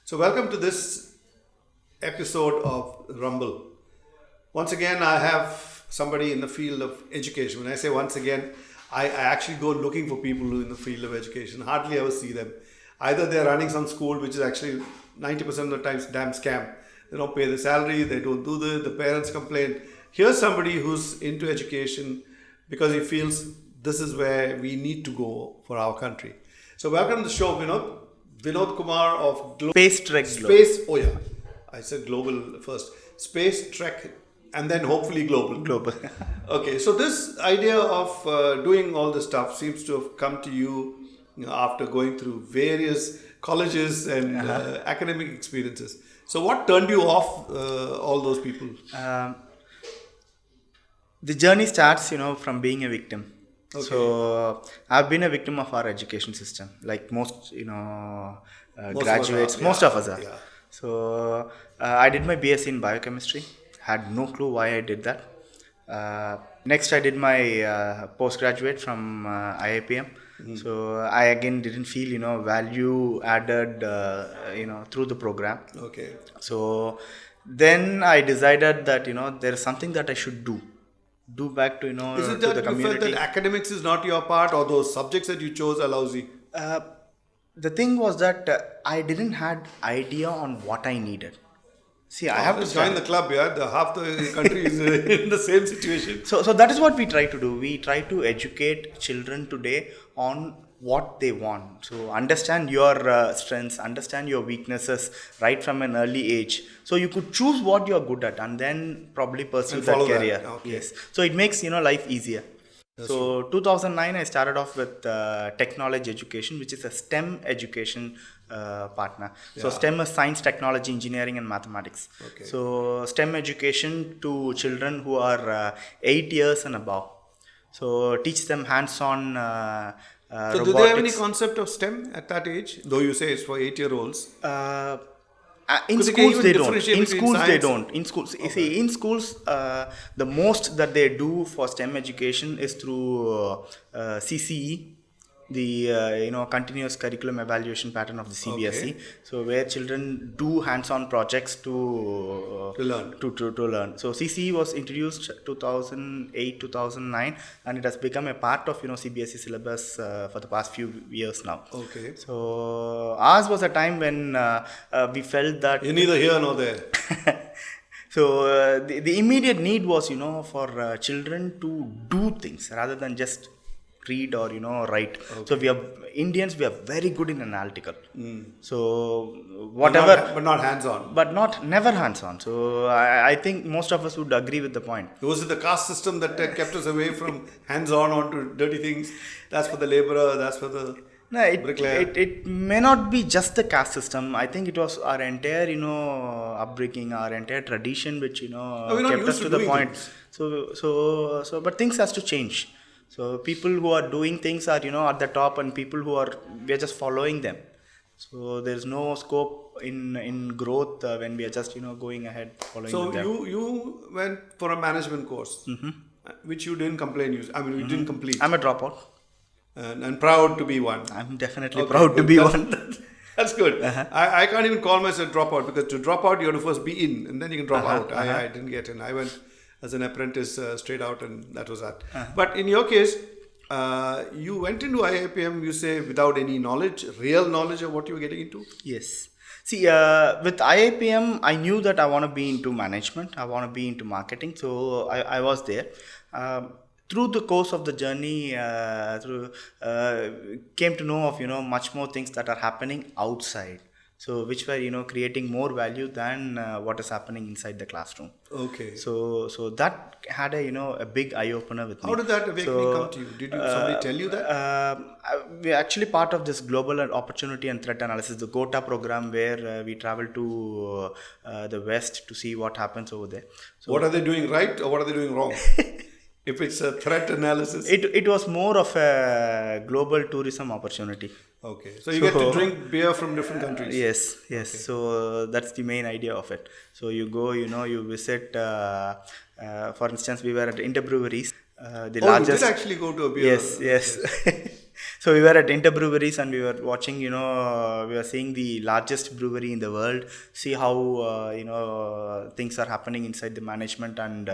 So welcome to this episode of Rumble. Once again, I have somebody in the field of education. When I say once again, I actually go looking for people who are in the field of education. Hardly ever see them. Either they're running some school, which is actually 90% of the times damn scam. They don't pay the salary, they don't do the parents complain. Here's somebody who's into education because he feels this is where we need to go for our country. So welcome to the show, Vinod. Vinod Kumar of Spacetrek. I said global first. Spacetrek and then hopefully global. Okay, so this idea of doing all this stuff seems to have come to you, after going through various colleges and academic experiences. So what turned you off all those people? The journey starts, from being a victim. Okay. So I've been a victim of our education system, like most, graduates, most of us are. Yeah. So I did my BSc in biochemistry. Had no clue why I did that. Next, I did my postgraduate from IIPM. Mm-hmm. So I again didn't feel, value added, through the program. Okay. So then I decided that, there is something that I should do back to, Is it to that the you community. felt that academics is not your part, or those subjects that you chose are lousy? The thing was that I didn't had idea on what I needed. See, I have to join the club. Yeah, half the country is in the same situation. So that is what we try to do. We try to educate children today on what they want. So understand your strengths, understand your weaknesses right from an early age. So you could choose what you are good at and then probably pursue that career. Okay. Yes. So it makes life easier. That's so true. 2009, I started off with technology education, which is a STEM education partner. Yeah. So STEM is science, technology, engineering, and mathematics. Okay. So STEM education to children who are 8 years and above. So teach them hands-on so robotics. Do they have any concept of STEM at that age? Though you say it's for 8-year-olds. In schools they don't. In schools they don't. In schools, okay. See, in schools, the most that they do for STEM education is through CCE, the continuous curriculum evaluation pattern of the CBSE. Okay. So where children do hands-on projects to learn. To learn. So CCE was introduced 2008-2009, and it has become a part of CBSE syllabus for the past few years now. Okay. So ours was a time when we felt that you're neither here nor there. So the immediate need was for children to do things rather than just read or write. Okay. So we are Indians, we are very good in analytical. So whatever, but not hands-on. But never hands-on. So I think most of us would agree with the point. Was it the caste system that kept us away from hands-on onto dirty things? That's for the laborer, that's for the bricklayer. It may not be just the caste system. I think it was our entire upbringing, our entire tradition, which kept us to the point. So but things has to change. So people who are doing things are at the top, and people who are we are just following them. So there is no scope in growth when we are just going ahead following them. So you went for a management course, which you didn't complain. You didn't complete. I'm a dropout, and proud to be one. I'm definitely proud to be one. That's good. I can't even call myself dropout, because to drop out you have to first be in, and then you can drop out. I didn't get in. I went as an apprentice straight out, and that was that. But in your case, you went into IIPM, you say, without any knowledge, real knowledge of what you were getting into? Yes. See, with IIPM, I knew that I want to be into management, I want to be into marketing, so I was there. Through the course of the journey, came to know of much more things that are happening outside. So which were creating more value than what is happening inside the classroom. Okay. So that had a big eye opener with me. How did that awakening come to you? Did somebody tell you that? We're actually part of this global opportunity and threat analysis, the GOTA program, where we travel to the West to see what happens over there. So what are they doing right, or what are they doing wrong? If it's a threat analysis, it was more of a global tourism opportunity. Okay, so you get to drink beer from different countries. Yes. Okay. So that's the main idea of it. So you go, you visit. For instance, we were at Interbreweries, the largest. You did actually go to a beer. Yes. So we were at Inter Breweries and we were watching, we were seeing the largest brewery in the world, see how, things are happening inside the management, and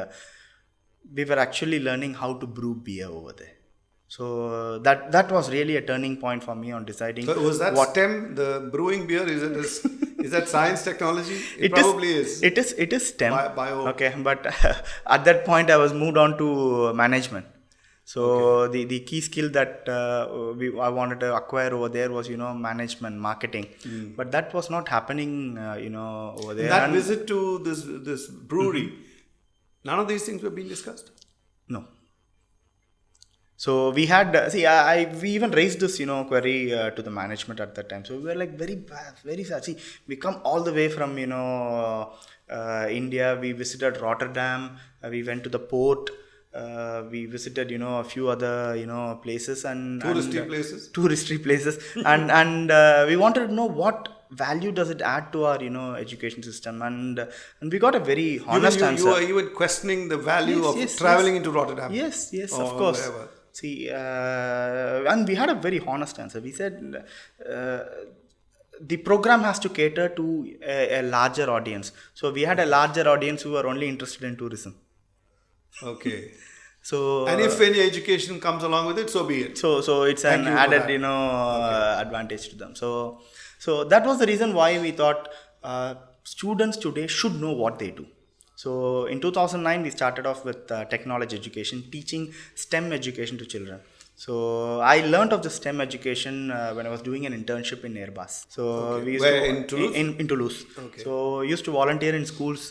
we were actually learning how to brew beer over there. So that was really a turning point for me on deciding. So was that STEM, the brewing beer? Is that science technology? It probably is. It is STEM. Bio. Okay, but at that point I was moved on to management. So the key skill that I wanted to acquire over there was management, marketing, but that was not happening over there. That visit to this brewery, none of these things were being discussed. No. So we had we even raised this query to the management at that time. So we were like very sad. See, we come all the way from India. We visited Rotterdam. We went to the port. We visited a few other places and touristy places and we wanted to know what value does it add to our education system, and we got a very honest answer. You were questioning the value of traveling into Rotterdam. Yes, of course. Wherever. See, and we had a very honest answer. We said the program has to cater to a larger audience. So we had a larger audience who were only interested in tourism. Okay. So and if any education comes along with it, so be it. So it's an added advantage to them. So that was the reason why we thought students today should know what they do. So in 2009 we started off with technology education, teaching STEM education to children. So I learned of the STEM education when I was doing an internship in Airbus. So we used in Toulouse? In Toulouse. Okay. So used to volunteer in schools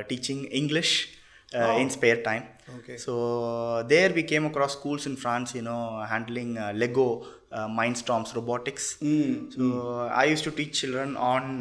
teaching English in spare time. Okay. So there we came across schools in France, handling Lego, Mindstorms, robotics. So I used to teach children on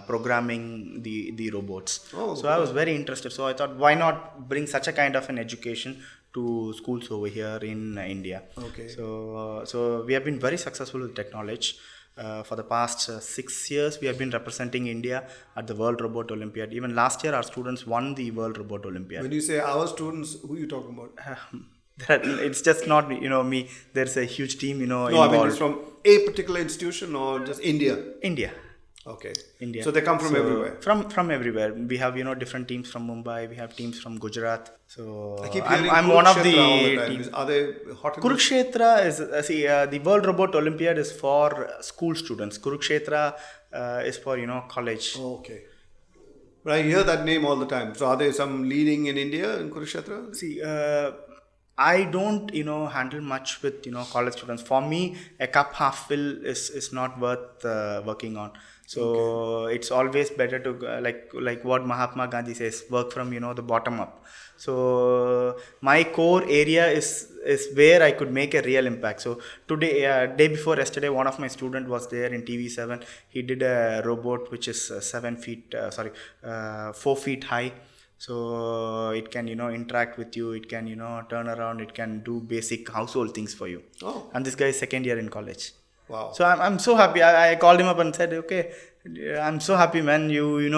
programming the robots. So I was very interested. So I thought, why not bring such a kind of an education to schools over here in India? Okay. So we have been very successful with technology. For the past 6 years, we have been representing India at the World Robot Olympiad. Even last year, our students won the World Robot Olympiad. When you say our students, who are you talking about? It's just not me. There's a huge team involved. I mean, it's from a particular institution or just India? India. Okay. India. So they come from everywhere? From everywhere. We have different teams from Mumbai. We have teams from Gujarat. So I keep hearing I'm one of the teams. Are they hot? Kurukshetra is the World Robot Olympiad is for school students. Kurukshetra is for college. Oh, okay. But I hear that name all the time. So are there some leading in India in Kurukshetra? See, I don't handle much with college students. For me, a cup half full is not worth working on. So it's always better to like what Mahatma Gandhi says, work from the bottom up. So my core area is where I could make a real impact. So today, day before yesterday, one of my student was there in TV7. He did a robot which is 4 feet high. So it can interact with you. It can turn around. It can do basic household things for you. Oh. And this guy is second year in college. Wow. So I'm so happy. I called him up and said, okay, I'm so happy, man. You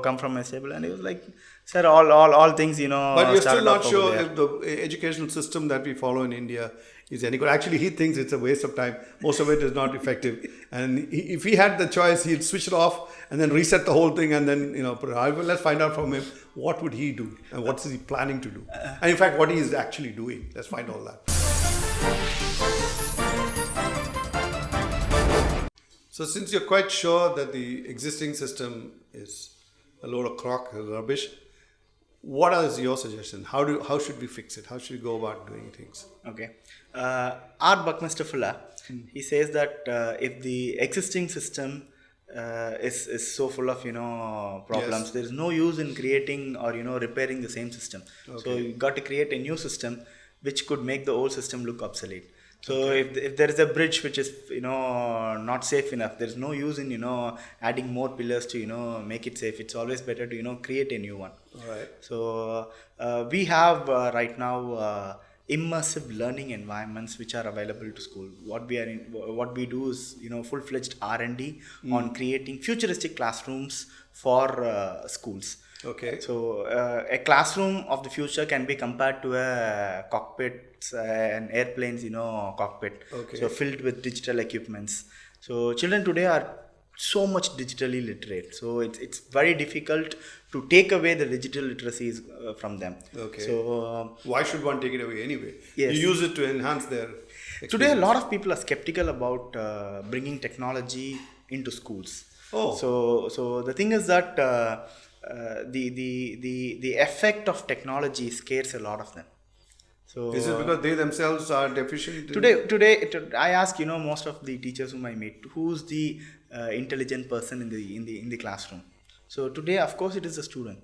come from my stable. And he was like, sir, all things But you're still not sure if the educational system that we follow in India is any good. Actually, he thinks it's a waste of time. Most of it is not effective. And if he had the choice, he'd switch it off and then reset the whole thing and then put it out. Let's find out from him what would he do and what is he planning to do. And in fact, what he is actually doing. Let's find all that. So since you're quite sure that the existing system is a load of crock, rubbish, what is your suggestion? How should we fix it? How should we go about doing things? Okay. Art Buckminster Fuller, he says that if the existing system is so full of problems, there is no use in creating or repairing the same system. Okay. So you got to create a new system which could make the old system look obsolete. So if there is a bridge which is not safe enough, there is no use in adding more pillars to make it safe. It's always better to create a new one. All right. So we have right now immersive learning environments which are available to school. What we do is full-fledged R&D on creating futuristic classrooms for schools. Okay. So a classroom of the future can be compared to a cockpit, an airplane's cockpit. Okay. So filled with digital equipments. So children today are so much digitally literate. So it's very difficult to take away the digital literacies from them. Okay. So why should one take it away anyway? Yes. You use it to enhance their experience. Today, a lot of people are skeptical about bringing technology into schools. Oh. So the thing is that the effect of technology scares a lot of them. So is it because they themselves are deficient? Today, I ask most of the teachers whom I meet, who's the intelligent person in the classroom. So today, of course, it is the student.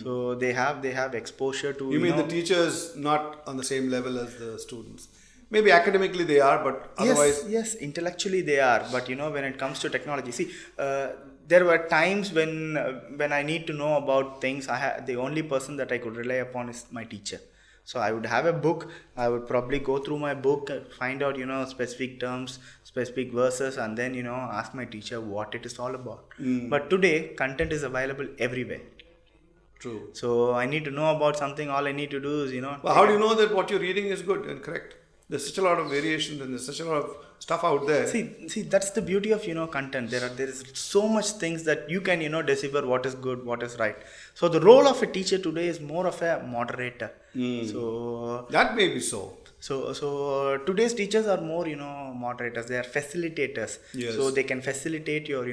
So they have exposure to. You mean the teachers not on the same level as the students? Maybe academically they are, but otherwise. Yes, intellectually they are. But when it comes to technology, see, there were times when I need to know about things. The only person that I could rely upon is my teacher. So I would have a book. I would probably go through my book, find out specific terms, specific verses, and then ask my teacher what it is all about. But today, content is available everywhere. True. So I need to know about something. All I need to do is Well, how do you know that what you're reading is good and correct? There's such a lot of variation and there's such a lot of stuff out there. See, that's the beauty of content. There is so much things that you can decipher what is good, what is right. So the role of a teacher today is more of a moderator. So that may be so. So today's teachers are more moderators. They are facilitators. Yes. So they can facilitate your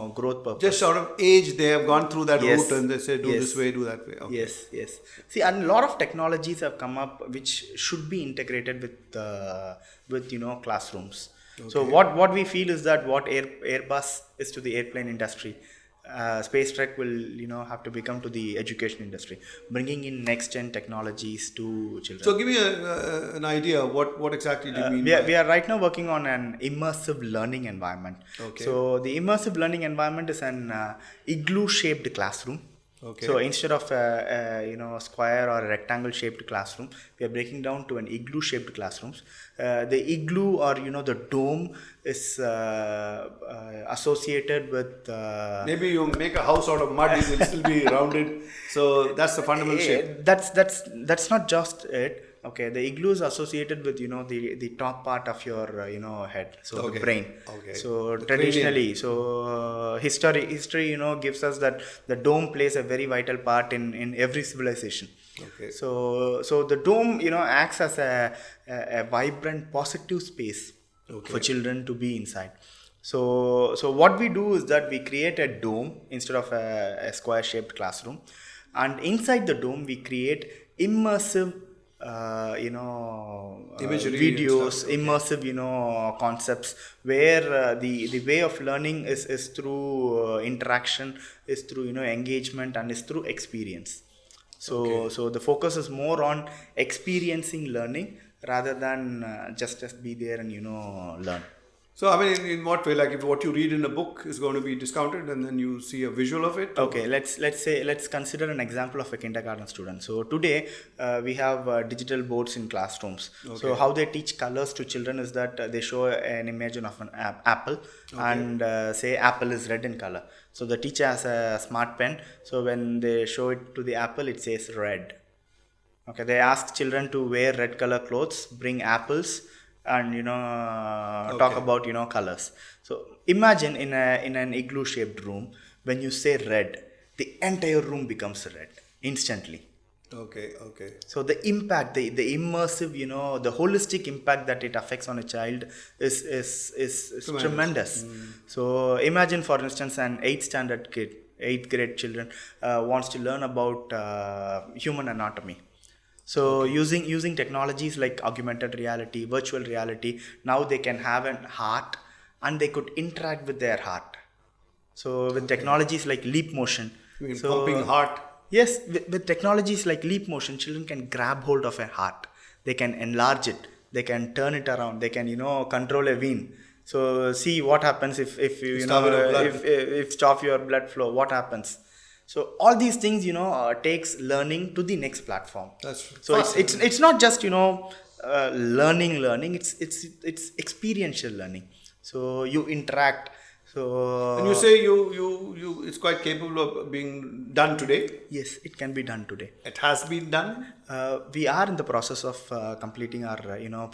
growth purpose. Just out of age, they have gone through that route and they say do this way, do that way. Okay. Yes. See, and a lot of technologies have come up which should be integrated with classrooms. Okay. So what we feel is that what Airbus is to the airplane industry, Spacetrek will have to become to the education industry, bringing in next gen technologies to children. So give me an idea. What exactly do you mean? We are right now working on an immersive learning environment. Okay. So the immersive learning environment is an igloo shaped classroom. Okay. So instead of a square or a rectangle shaped classroom, we are breaking down to an igloo shaped classrooms. The igloo or the dome is associated with. Maybe you make a house out of mud; it will still be rounded. So that's the fundamental shape. That's not just it. Okay, the igloo is associated with the top part of your head, so the brain. Okay. So traditionally, history gives us that the dome plays a very vital part in every civilization. Okay. So the dome acts as a vibrant positive space for children to be inside. So what we do is that we create a dome instead of a square shaped classroom, and inside the dome we create immersive imagery videos, okay. immersive concepts where the way of learning is through interaction, is through engagement, and is through experience. So the focus is more on experiencing learning rather than just be there and learn. So I mean, in what way? Like if what you read in a book is going to be discounted, and then you see a visual of it. Okay, let's consider an example of a kindergarten student. So today we have digital boards in classrooms. Okay. So how they teach colors to children is that they show an image of an apple, and say apple is red in color. So the teacher has a smart pen. So when they show it to the apple, it says red. Okay, they ask children to wear red color clothes, bring apples, and talk about colors. So imagine in an igloo shaped room, when you say red, the entire room becomes red instantly. Okay. So the impact, the immersive, the holistic impact that it affects on a child is tremendous. So imagine, for instance, an 8th grade children wants to learn about human anatomy. So using technologies like augmented reality, virtual reality, now they can have a heart and they could interact with their heart. So with technologies like leap motion. You mean pumping heart? Yes, with technologies like leap motion, children can grab hold of a heart. They can enlarge it. They can turn it around. They can control a vein. So see what happens if you if stop your blood flow. What happens? So all these things takes learning to the next platform. That's true. So it's not just learning. It's experiential learning. So you interact. So And you say it's quite capable of being done today. yes, it can be done today. It has been done. We are in the process of completing our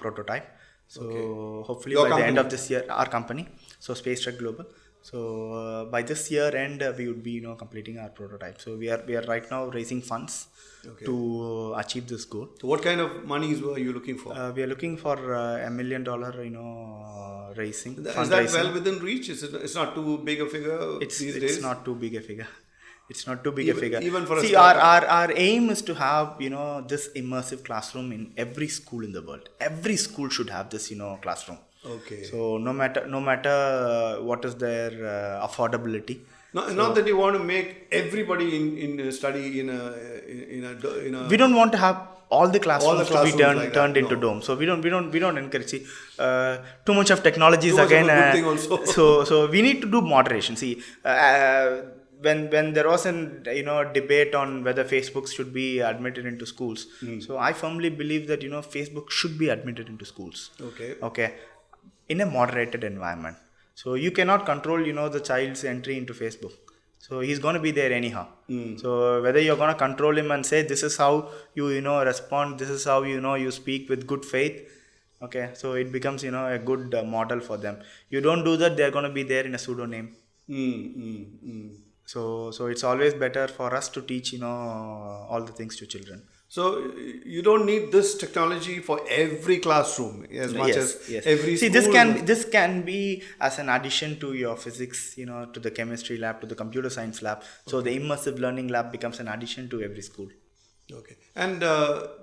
prototype. So hopefully Your by the company? end of this year, our company, so Spacetrek Global. So by this year end, we would be completing our prototype. So we are right now raising funds to achieve this goal. So what kind of monies were you looking for? We are looking for $1 million, raising. Is that well within reach? It's not too big a figure these days? It's not too big a figure. It's not too big a figure. Even for a See, our aim is to have this immersive classroom in every school in the world. Every school should have this classroom. Okay. So no matter what is their affordability. Not that you want to make everybody in study in a. We don't want to have all the classrooms to be turned into domes. So we don't encourage. See, too much of technology is again. Much of a good thing also. So we need to do moderation. See, when there was an debate on whether Facebook should be admitted into schools. So I firmly believe that Facebook should be admitted into schools. Okay, in a moderated environment. So you cannot control the child's entry into Facebook. So he's going to be there anyhow. So whether you're going to control him and say this is how you respond, this is how you speak with good faith. Okay, so it becomes a good model for them. You don't do that, they're going to be there in a pseudonym. So it's always better for us to teach all the things to children. So you don't need this technology for every classroom as much as every See, school. this can be as an addition to your physics, to the chemistry lab, to the computer science lab. So the immersive learning lab becomes an addition to every school. Okay. And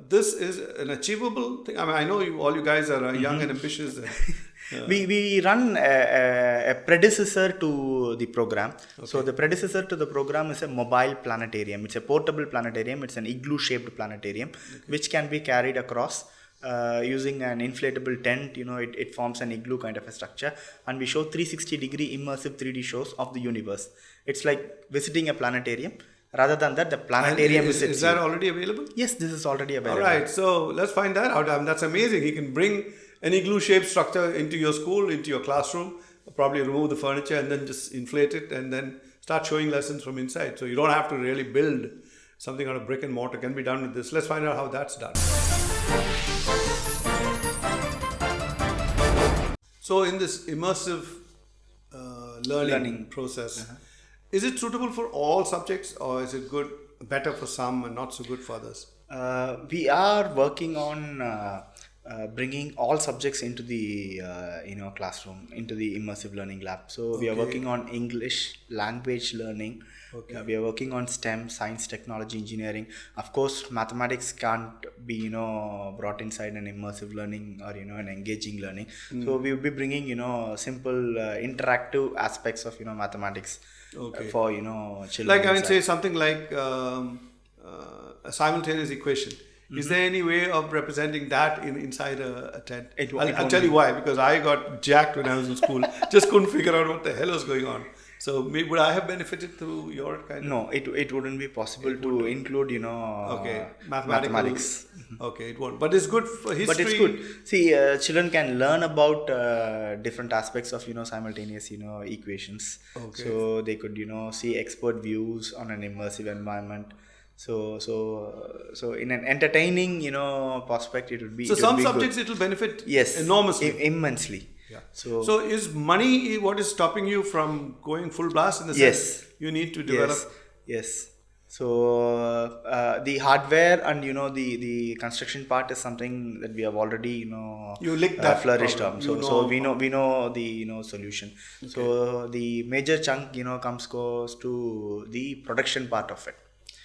this is an achievable thing. I mean, I know all you guys are young and ambitious. We run a predecessor to the program. So the predecessor to the program is a mobile planetarium. It's a portable planetarium. It's an igloo-shaped planetarium, which can be carried across using an inflatable tent. It forms an igloo kind of a structure, and we show 360-degree immersive 3D shows of the universe. It's like visiting a planetarium. Rather than that, the planetarium is that already available? Yes, this is already available. All right, so let's find that out. I mean, that's amazing. He can bring an igloo-shaped structure into your school, into your classroom, probably remove the furniture and then just inflate it and then start showing lessons from inside. So you don't have to really build something out of brick and mortar. Can be done with this. Let's find out how that's done. So in this immersive learning process, is it suitable for all subjects, or is it better for some and not so good for others? We are working on bringing all subjects into the classroom, into the immersive learning lab. So we are working on English language learning. We are working on STEM, science, technology, engineering. Of course, mathematics can't be brought inside an immersive learning or an engaging learning. So we will be bringing simple interactive aspects of mathematics for children. Like I would say something like a simultaneous equation. Is there any way of representing that inside a tent? I'll tell you why. Because I got jacked when I was in school. Just couldn't figure out what the hell was going on. So would I have benefited through your kind? No, it wouldn't be possible to include mathematics. Okay, it won't. But it's good for history. But it's good. See, children can learn about different aspects of simultaneous equations. So they could see expert views on an immersive environment. So in an entertaining perspective, it would be. So some subjects it will benefit enormously, immensely. Yeah. So is money what is stopping you from going full blast in the sense you need to develop? Yes. So the hardware and the construction part is something that we have already you licked that flourished on. So we know the solution. Okay. So the major chunk goes to the production part of it.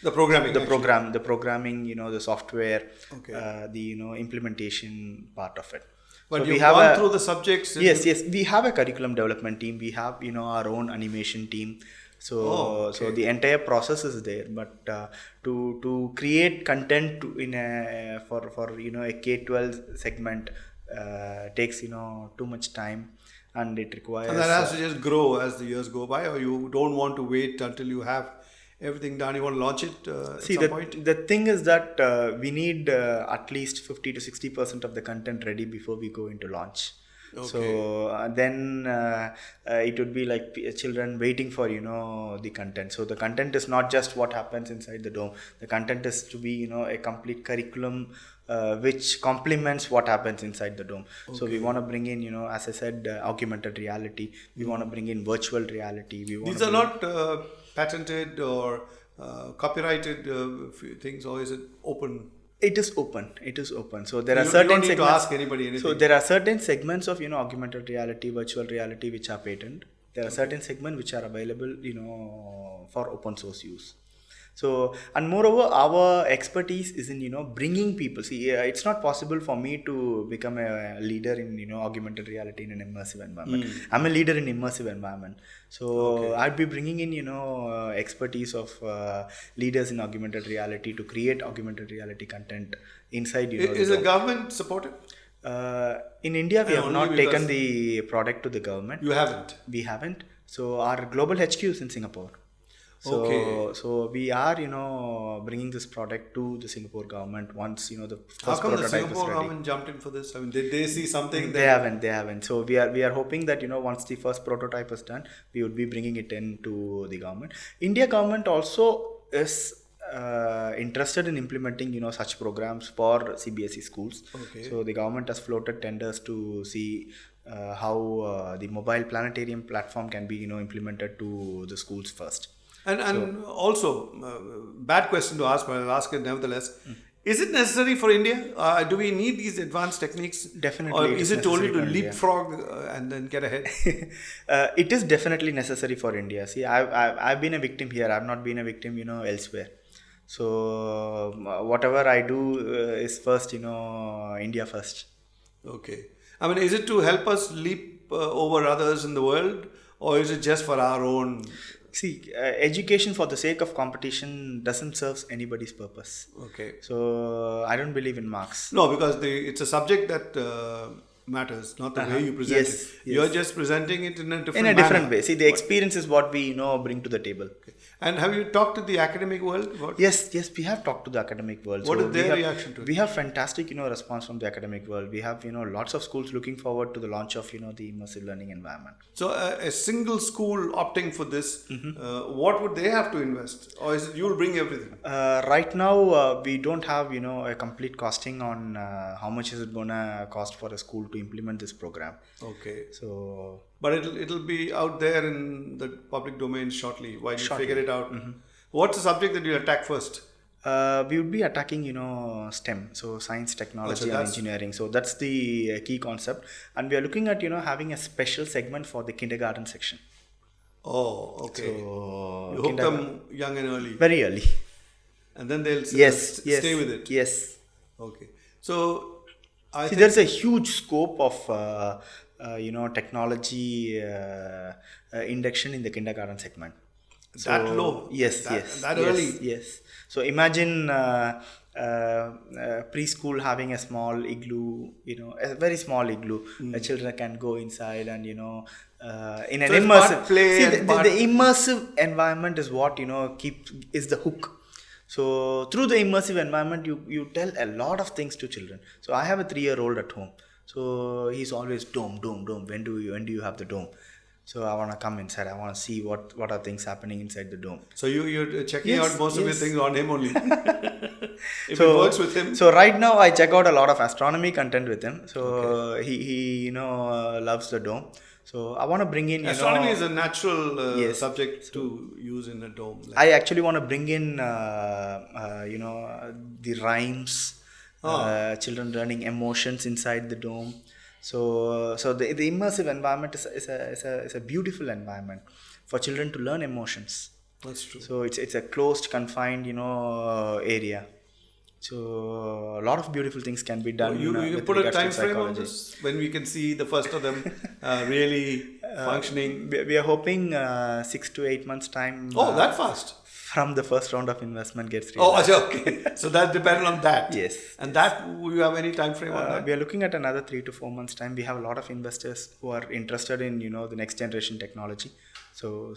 The programming, the programming, the software, the implementation part of it. But so you've gone through the subjects. Yes. We have a curriculum development team. We have our own animation team. So the entire process is there. But to create content for a K-12 segment takes too much time, and it requires. And that has to just grow as the years go by, or you don't want to wait until you have everything done. You want to launch it at some point? The thing is that we need at least 50 to 60% of the content ready before we go into launch. So then it would be like children waiting for the content. So the content is not just what happens inside the dome. The content is to be a complete curriculum which complements what happens inside the dome. So we want to bring in as I said, augmented reality. We want to bring in virtual reality. These are not patented or copyrighted things, or is it open? It is open. It is open. So there are certain you don't need segments. to ask anybody anything. So there are certain segments of augmented reality, virtual reality, which are patent. There are certain segments which are available for open source use. So, and moreover, our expertise is in bringing people. See, it's not possible for me to become a leader in augmented reality in an immersive environment. I'm a leader in immersive environment. So I'd be bringing in expertise of leaders in augmented reality to create augmented reality content inside. Is the government supportive? In India, we have not taken the product to the government. You haven't? We haven't. So our global HQ is in Singapore. So we are bringing this product to the Singapore government once the first prototype is ready. How come the Singapore government jumped in for this? I mean, did they see something? They haven't. So we are hoping that once the first prototype is done, we would be bringing it in to the government. India government also is interested in implementing such programs for CBSE schools. So the government has floated tenders to see how the mobile planetarium platform can be implemented to the schools first. And also, bad question to ask, but I'll ask it nevertheless. Is it necessary for India? Do we need these advanced techniques? Definitely. Or is it only to leapfrog and then get ahead? It is definitely necessary for India. See, I've been a victim here. I've not been a victim, elsewhere. So whatever I do is first, India first. Okay. I mean, is it to help us leap over others in the world, or is it just for our own? See, education for the sake of competition doesn't serve anybody's purpose. Okay. So I don't believe in marks. No, because it's a subject that matters, not the way you present it. Yes. You're just presenting it in a different way. See, the experience is what we bring to the table. Okay. And have you talked to the academic world? Yes, we have talked to the academic world. What is their reaction to it? We have fantastic, response from the academic world. We have, lots of schools looking forward to the launch of, the immersive learning environment. So a single school opting for this, what would they have to invest? Or is it you'll bring everything? Right now, we don't have, a complete costing on how much is it going to cost for a school to implement this program. Okay. So... But it'll be out there in the public domain shortly while you figure it out. What's the subject that you attack first? We would be attacking, STEM, so science, technology, and engineering. So that's the key concept. And we are looking at, having a special segment for the kindergarten section. Oh, okay. So you hook them young and early. Very early. And then they'll stay with it. Yes. Okay. So I think there's a huge scope of technology induction in the kindergarten segment. So, that low? That early? Yes. So imagine preschool having a small igloo, a very small igloo. The children can go inside and, in an immersive... the immersive environment is what, is the hook. So through the immersive environment, you tell a lot of things to children. So I have a 3-year-old at home. So he's always dome. When do you have the dome? So I want to come inside. I want to see what are things happening inside the dome. So you're checking out most of your things on him only. If it works with him. So right now I check out a lot of astronomy content with him. So he loves the dome. So I want to bring in astronomy is a natural subject to use in a dome. I actually want to bring in the rhymes. Children learning emotions inside the dome. So the immersive environment is a beautiful environment for children to learn emotions. That's true. So it's a closed, confined, area. So a lot of beautiful things can be done. You put a time frame on this when we can see the first of them really functioning. We are hoping 6 to 8 months time. Oh, that fast. From the first round of investment gets realized. Oh, okay. So that's dependent on that. Yes. And that, you have any time frame on that? We are looking at another 3 to 4 months time. We have a lot of investors who are interested in, the next generation technology. So.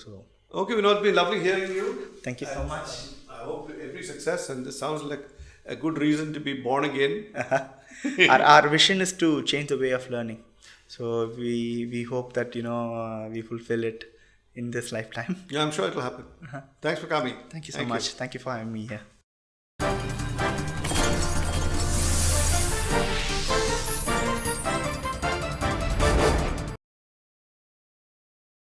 Okay, Vinod, it's been lovely hearing you. Thank you so much. I hope every success, and this sounds like a good reason to be born again. Our vision is to change the way of learning. So we hope that we fulfill it in this lifetime. Yeah, I'm sure it'll happen. Thanks for coming. Thank you so much. Thank you for having me here.